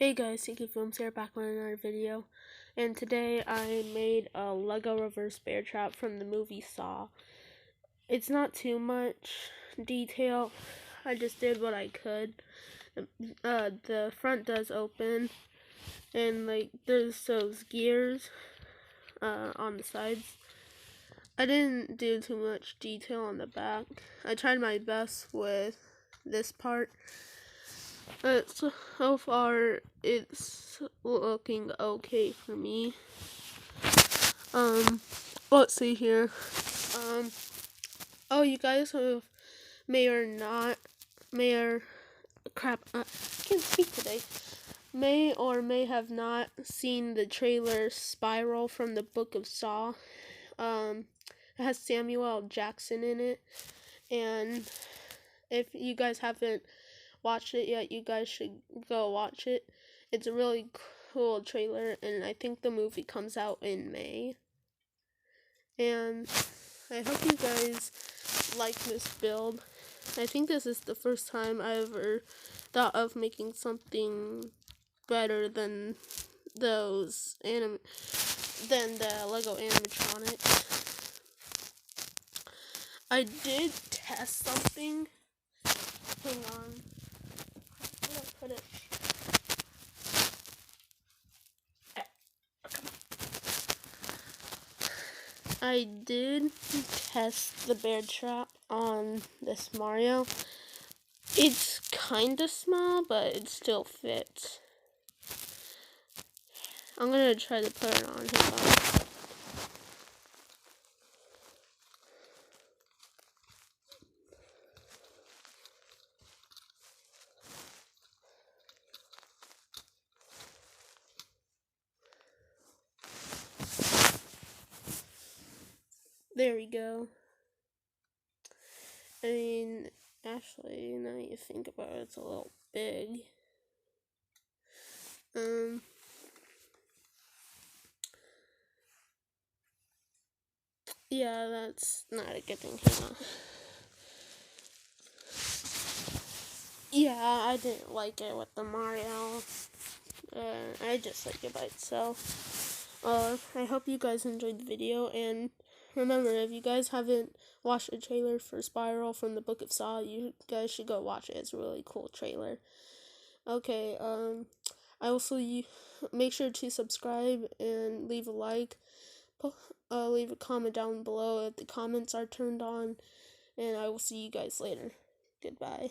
Hey guys, CK Films here, back with another video, and today I made a Lego reverse bear trap from the movie Saw. It's not too much detail, I just did what I could. The front does open, and there's those gears on the sides. I didn't do too much detail on the back. I tried my best with this part. So far, it's looking okay for me. Let's see here. Oh, you guys may or can't speak today. May or may have not seen the trailer Spiral from the Book of Saw. It has Samuel L. Jackson in it, and if you guys haven't watched it yet, you guys should go watch it. It's a really cool trailer, and I think the movie comes out in May. And I hope you guys like this build. I think this is the first time I ever thought of making something better than the Lego animatronics. I did test something. Hang on. Where did I put it? I did test the bear trap on this Mario. It's kind of small, but it still fits. I'm gonna try to put it on. Hang on. There we go. I mean, actually, now you think about it, it's a little big. Yeah, that's not a good thing. Hang on. Yeah, I didn't like it with the Mario. I just like it by itself. I hope you guys enjoyed the video, and remember, if you guys haven't watched the trailer for Spiral from the Book of Saw, you guys should go watch it. It's a really cool trailer. Okay, I also make sure to subscribe and leave a like. Leave a comment down below if the comments are turned on, and I will see you guys later. Goodbye.